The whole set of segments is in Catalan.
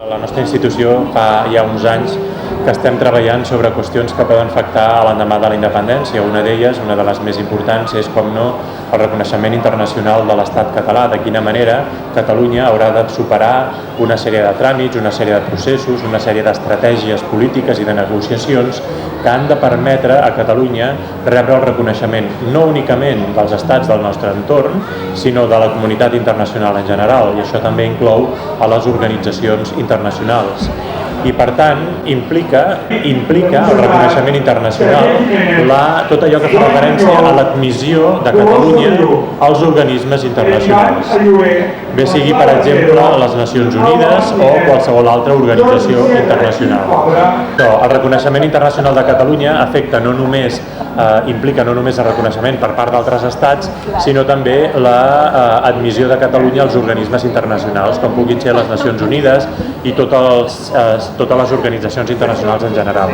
La nostra institució fa ja uns anys que estem treballant sobre qüestions que poden afectar a l'endemà de la independència. Una d'elles, una de les més importants, és, com no, el reconeixement internacional de l'estat català. De quina manera Catalunya haurà de superar una sèrie de tràmits, una sèrie de processos, una sèrie d'estratègies polítiques i de negociacions que han de permetre a Catalunya rebre el reconeixement no únicament dels estats del nostre entorn, sinó de la comunitat internacional en general, i això també inclou a les organitzacions internacionals. I, per tant, implica el reconeixement internacional tot allò que fa referència a l'admissió de Catalunya als organismes internacionals, bé sigui, per exemple, les Nacions Unides o qualsevol altra organització internacional. El reconeixement internacional de Catalunya implica no només el reconeixement per part d'altres estats, sinó també l'admissió de Catalunya als organismes internacionals, com puguin ser les Nacions Unides i totes les organitzacions internacionals en general.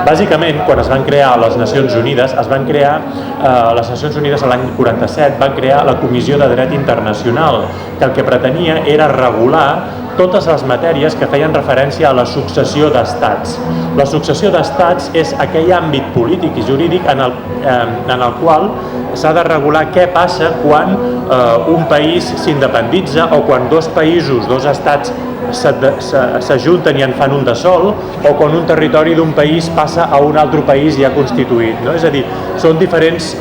Bàsicament, quan es van crear les Nacions Unides, les Nacions Unides l'any 47 van crear la Comissió de Dret Internacional, que el que pretenia era regular totes les matèries que feien referència a la successió d'estats. La successió d'estats és aquell àmbit polític i jurídic en el qual s'ha de regular què passa quan un país s'independitza o quan dos països, dos estats s'ajunten i en fan un de sol, o quan un territori d'un país passa a un altre país ja constituït. És a dir, són diferents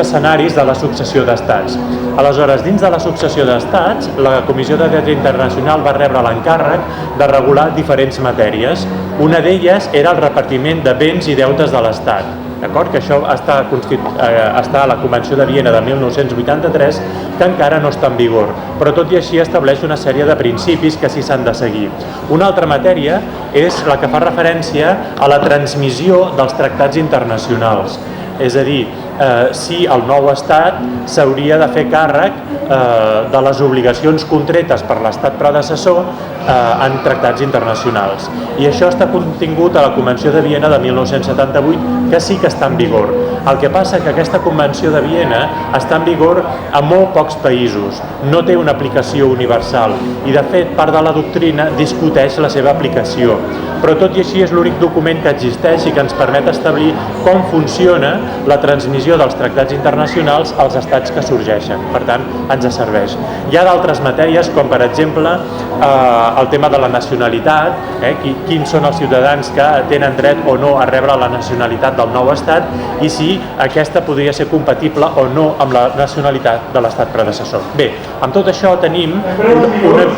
escenaris de la successió d'estats. Aleshores, dins de la successió d'estats, la Comissió de Dret Internacional va rebre l'encàrrec de regular diferents matèries. Una d'elles era el repartiment de béns i deutes de l'Estat. D'acord? Que això està a la Convenció de Viena de 1983, que encara no està en vigor, però tot i així estableix una sèrie de principis que sí s'han de seguir. Una altra matèria és la que fa referència a la transmissió dels tractats internacionals, és a dir, si el nou estat s'hauria de fer càrrec de les obligacions contretes per l'estat predecessor en tractats internacionals. I això està contingut a la Convenció de Viena de 1978, que sí que està en vigor. El que passa que aquesta Convenció de Viena està en vigor a molt pocs països, no té una aplicació universal i, de fet, part de la doctrina discuteix la seva aplicació. Però tot i així és l'únic document que existeix i que ens permet establir com funciona la transmissió dels tractats internacionals als estats que sorgeixen. Per tant, ens serveix. Hi ha d'altres matèries, com per exemple el tema de la nacionalitat, quins són els ciutadans que tenen dret o no a rebre la nacionalitat del nou estat i si aquesta podria ser compatible o no amb la nacionalitat de l'estat predecessor. Bé, amb tot això tenim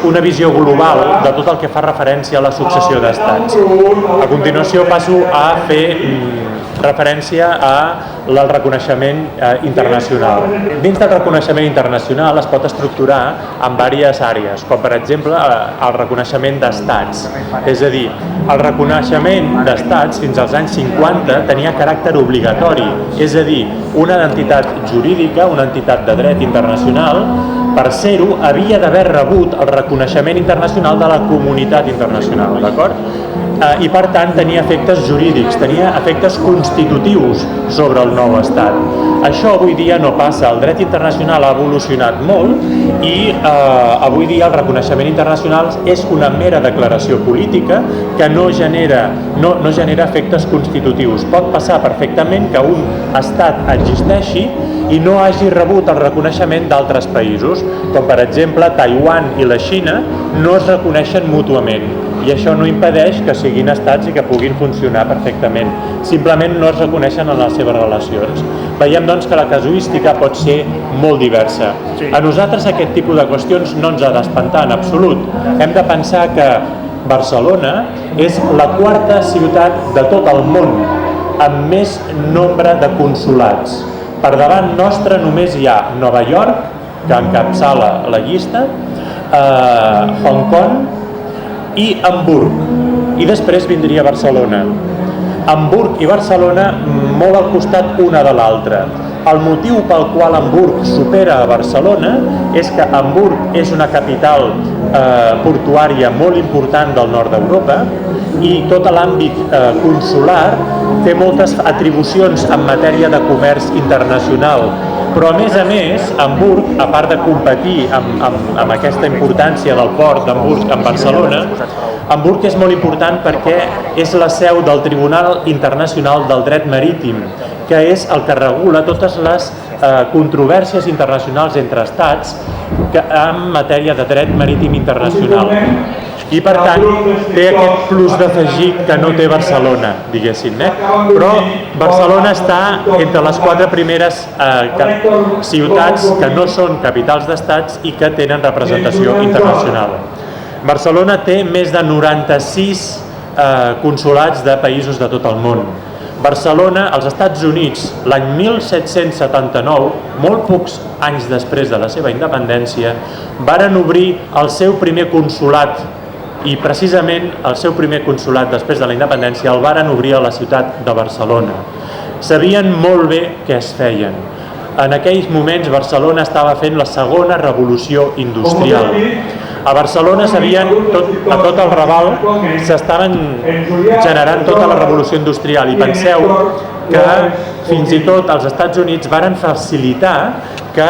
una visió global de tot el que fa referència a la successió d'estats. A continuació passo a fer referència al reconeixement internacional. Dins del reconeixement internacional es pot estructurar en diverses àrees, com per exemple el reconeixement d'estats. És a dir, el reconeixement d'estats fins als anys 50 tenia caràcter obligatori, és a dir, una entitat jurídica, una entitat de dret internacional, per ser-ho, havia d'haver rebut el reconeixement internacional de la comunitat internacional, d'acord? I, per tant, tenia efectes jurídics, tenia efectes constitutius sobre el nou estat. Això avui dia no passa. El dret internacional ha evolucionat molt i avui dia el reconeixement internacional és una mera declaració política que no genera efectes constitutius. Pot passar perfectament que un estat existeixi i no hagi rebut el reconeixement d'altres països, com per exemple Taiwan i la Xina no es reconeixen mútuament. I això no impedeix que siguin estats i que puguin funcionar perfectament. Simplement no es reconeixen en les seves relacions. Veiem, doncs, que la casuística pot ser molt diversa. A nosaltres aquest tipus de qüestions no ens ha d'espantar en absolut. Hem de pensar que Barcelona és la quarta ciutat de tot el món amb més nombre de consolats. Per davant nostre només hi ha Nova York, que encapçala la llista, Hong Kong i Hamburg, i després vindria Barcelona. Hamburg i Barcelona molt al costat una de l'altra. El motiu pel qual Hamburg supera a Barcelona és que Hamburg és una capital portuària molt important del nord d'Europa i tot l'àmbit consular té moltes atribucions en matèria de comerç internacional Però a més, Hamburg, a part de competir amb aquesta importància del port d'Hamburg en Barcelona, Hamburg és molt important perquè és la seu del Tribunal Internacional del Dret Marítim, que és el que regula totes les controvèrsies internacionals entre estats en matèria de dret marítim internacional. I per tant té aquest plus d'afegit que no té Barcelona, diguéssim, però Barcelona està entre les 4 primeres ciutats que no són capitals d'estats i que tenen representació internacional. Barcelona té més de 96 consolats de països de tot el món. Barcelona, als Estats Units, l'any 1779, molt pocs anys després de la seva independència, varen obrir el seu primer consolat i precisament el seu primer consolat després de la independència el varen obrir a la ciutat de Barcelona. Sabien molt bé què es feien. En aquells moments Barcelona estava fent la segona revolució industrial. A Barcelona a tot el Raval s'estaven generant tota la revolució industrial i penseu que fins i tot als Estats Units varen facilitar que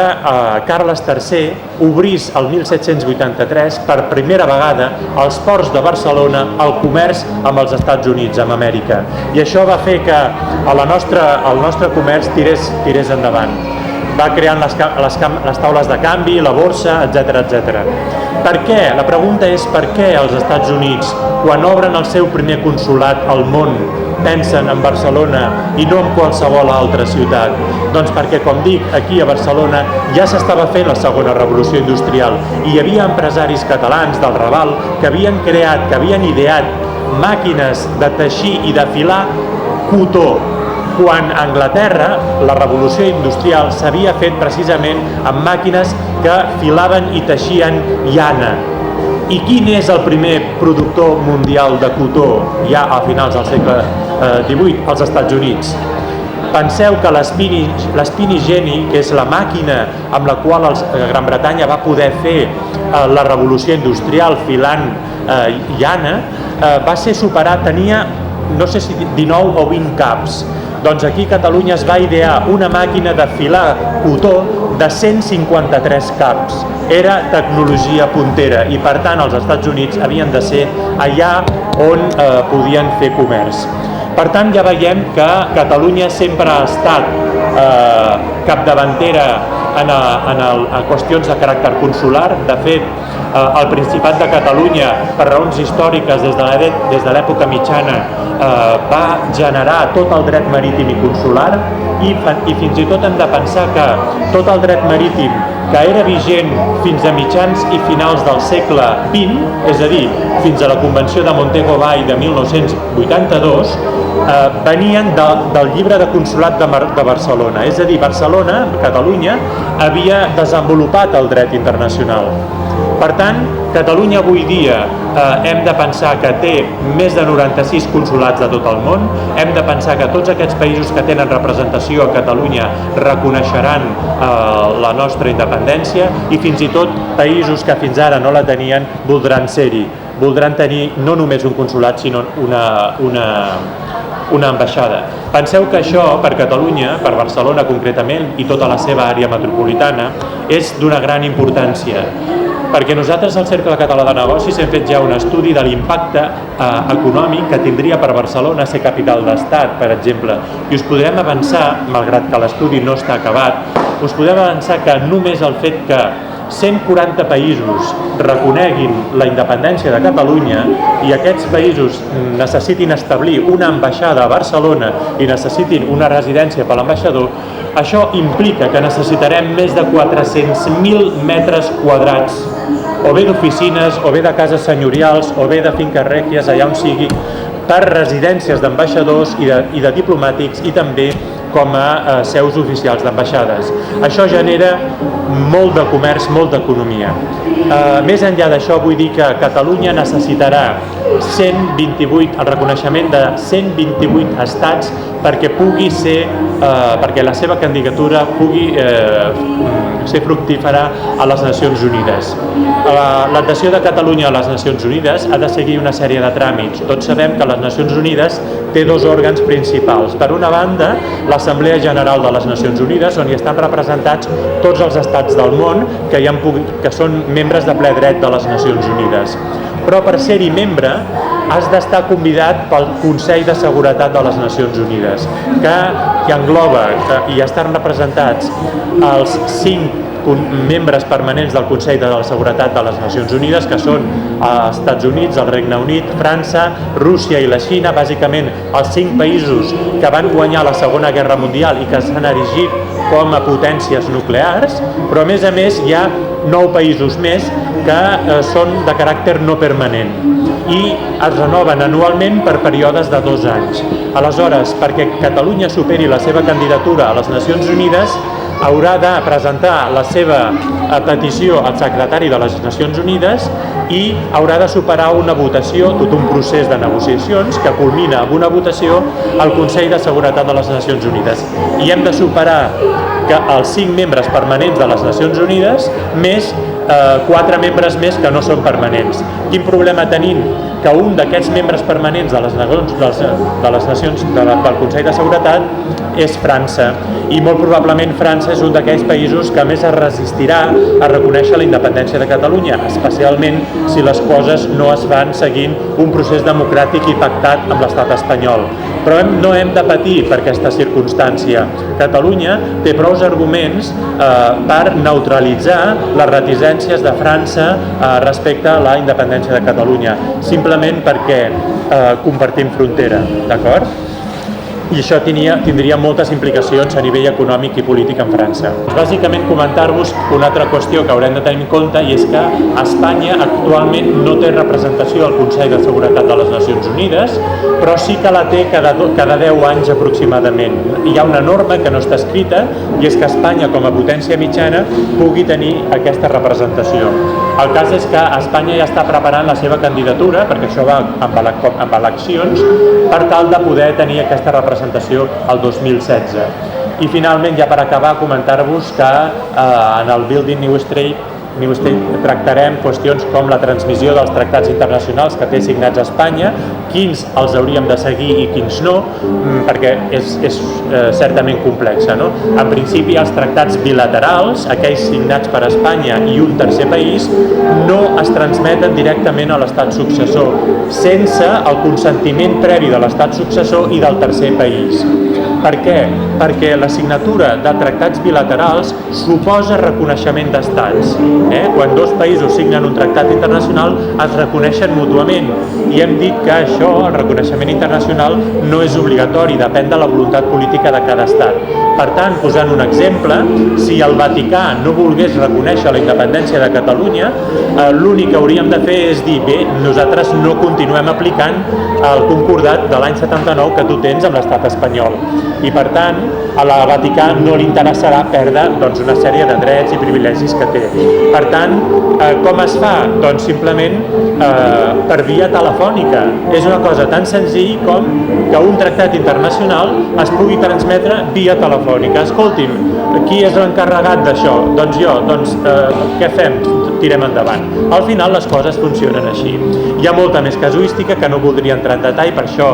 Carles III obrís el 1783 per primera vegada als ports de Barcelona el comerç amb els Estats Units, amb Amèrica. I això va fer que el nostre comerç tirés endavant. Va creant les taules de canvi, la borsa, etc. Per què? La pregunta és per què els Estats Units, quan obren el seu primer consolat al món, pensen en Barcelona i no en qualsevol altra ciutat? Doncs perquè, com dic, aquí a Barcelona ja s'estava fent la segona revolució industrial i hi havia empresaris catalans del Raval que havien creat, que havien ideat màquines de teixir i de filar cotó, quan a Anglaterra la revolució industrial s'havia fet precisament amb màquines que filaven i teixien llana. I quin és el primer productor mundial de cotó ja a finals del segle XVIII? Els Estats Units. Penseu que l'Spinning Jenny, que és la màquina amb la qual Gran Bretanya va poder fer la revolució industrial filant llana, va ser superat, tenia no sé si 19 o 20 caps. Doncs aquí a Catalunya es va idear una màquina de filar cotó de 153 caps. Era tecnologia puntera i per tant els Estats Units havien de ser allà on podien fer comerç. Per tant ja veiem que Catalunya sempre ha estat capdavantera en qüestions de caràcter consular. De fet, el Principat de Catalunya, per raons històriques des de l'època mitjana, va generar tot el dret marítim i consular i fins i tot hem de pensar que tot el dret marítim que era vigent fins a mitjans i finals del segle XX, és a dir, fins a la Convenció de Montego Bay de 1982, venien del llibre de consulat de Barcelona. És a dir, Barcelona, Catalunya, havia desenvolupat el dret internacional. Per tant, Catalunya avui dia hem de pensar que té més de 96 consulats de tot el món, hem de pensar que tots aquests països que tenen representació a Catalunya reconeixeran la nostra independència i fins i tot països que fins ara no la tenien voldran ser-hi, voldran tenir no només un consulat sinó una ambaixada. Penseu que això per Catalunya, per Barcelona concretament i tota la seva àrea metropolitana és d'una gran importància. Perquè nosaltres al Cercle Català de Negocis hem fet ja un estudi de l'impacte econòmic que tindria per Barcelona ser capital d'estat, per exemple. I us podrem avançar, malgrat que l'estudi no està acabat, us podem avançar que només el fet que 140 països reconeguin la independència de Catalunya i aquests països necessitin establir una ambaixada a Barcelona i necessitin una residència per l'ambaixador, això implica que necessitarem més de 400.000 metres quadrats, o bé d'oficines, o bé de cases senyorials, o bé de finques règies, allà on sigui, per residències d'ambaixadors i de diplomàtics i també com a seus oficials d'ambaixades. Això genera molt de comerç, molt d'economia. Més enllà d'això, vull dir que Catalunya necessitarà el reconeixement de 128 estats perquè pugui ser, perquè la seva candidatura pugui ser fructífera a les Nacions Unides. L'adhesió de Catalunya a les Nacions Unides ha de seguir una sèrie de tràmits. Tots sabem que les Nacions Unides té dos òrgans principals. Per una banda, la l'Assemblea General de les Nacions Unides, on hi estan representats tots els estats del món que són membres de ple dret de les Nacions Unides. Però per ser-hi membre has d'estar convidat pel Consell de Seguretat de les Nacions Unides, que engloba i estan representats els 5 membres permanents del Consell de la Seguretat de les Nacions Unides, que són els Estats Units, el Regne Unit, França, Rússia i la Xina, bàsicament els 5 països que van guanyar la Segona Guerra Mundial i que s'han erigit com a potències nuclears, però a més hi ha 9 països més que són de caràcter no permanent i es renoven anualment per períodes de 2 anys. Aleshores, perquè Catalunya superi la seva candidatura a les Nacions Unides, haurà de presentar la seva petició al secretari de les Nacions Unides i haurà de superar una votació, tot un procés de negociacions que culmina amb una votació al Consell de Seguretat de les Nacions Unides. I hem de superar que els 5 membres permanents de les Nacions Unides més 4 membres més que no són permanents. Quin problema tenim? Que un d'aquests membres permanents de les nacions del Consell de Seguretat és França, i molt probablement França és un d'aquells països que més es resistirà a reconèixer la independència de Catalunya, especialment si les coses no es van seguint un procés democràtic i pactat amb l'estat espanyol. Però no hem de patir per aquesta circumstància. Catalunya té prou arguments per neutralitzar les reticències de França respecte a la independència de Catalunya, simplement perquè compartim frontera, d'acord? I això tindria moltes implicacions a nivell econòmic i polític en França. Bàsicament comentar-vos una altra qüestió que haurem de tenir en compte, i és que Espanya actualment no té representació al Consell de Seguretat de les Nacions Unides, però sí que la té cada 10 anys aproximadament. Hi ha una norma que no està escrita, i és que Espanya, com a potència mitjana, pugui tenir aquesta representació. El cas és que Espanya ja està preparant la seva candidatura, perquè això va amb eleccions, per tal de poder tenir aquesta representació el 2016. I finalment, ja per acabar, comentar-vos que en el Building New State tractarem qüestions com la transmissió dels tractats internacionals que té signats a Espanya, quins els hauríem de seguir i quins no, perquè és certament complexa, no? En principi, els tractats bilaterals, aquells signats per Espanya i un tercer país, no es transmeten directament a l'estat successor, sense el consentiment previ de l'estat successor i del tercer país. Per què? Perquè la signatura de tractats bilaterals suposa reconeixement d'estats. Quan 2 països signen un tractat internacional es reconeixen mútuament, i hem dit que això, el reconeixement internacional, no és obligatori, depèn de la voluntat política de cada estat. Per tant, posant un exemple, si el Vaticà no volgués reconèixer la independència de Catalunya, l'únic que hauríem de fer és dir, bé, nosaltres no continuem aplicant el concordat de l'any 79 que tu tens amb l'estat espanyol. I per tant, a la Vaticà no li interessarà perdre una sèrie de drets i privilegis que té. Per tant, com es fa? Doncs simplement per via telefònica. És una cosa tan senzill com que un tractat internacional es pugui transmetre via telefònica. Escolti'm, qui és l'encarregat d'això? Doncs jo. Doncs què fem? Tirem endavant. Al final les coses funcionen així. Hi ha molta més casuística que no voldria entrar en detall, per això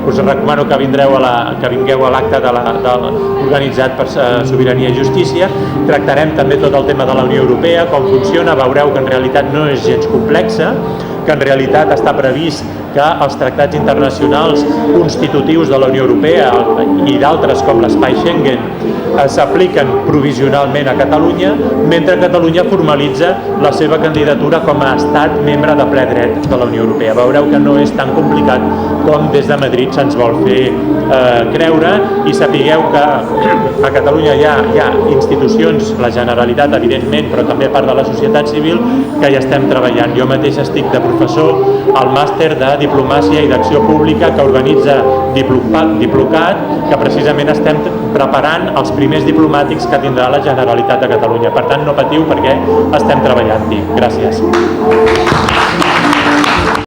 us recomano que vingueu a l'acte organitzat per Sobirania i Justícia. Tractarem també tot el tema de la Unió Europea, com funciona, veureu que en realitat no és gens complexa, que en realitat està previst que els tractats internacionals constitutius de la Unió Europea i d'altres com l'espai Schengen s'apliquen provisionalment a Catalunya, mentre Catalunya formalitza la seva candidatura com a estat membre de ple dret de la Unió Europea. Veureu que no és tan complicat com des de Madrid se'ns vol fer creure, i sapigueu que a Catalunya hi ha institucions, la Generalitat evidentment, però també part de la societat civil, que hi estem treballant. Jo mateix estic de professor al màster de Diplomàcia i d'Acció Pública que organitza Diplocat, que precisament estem preparant els primers diplomàtics que tindrà la Generalitat de Catalunya. Per tant, no patiu perquè estem treballant-hi. Gràcies.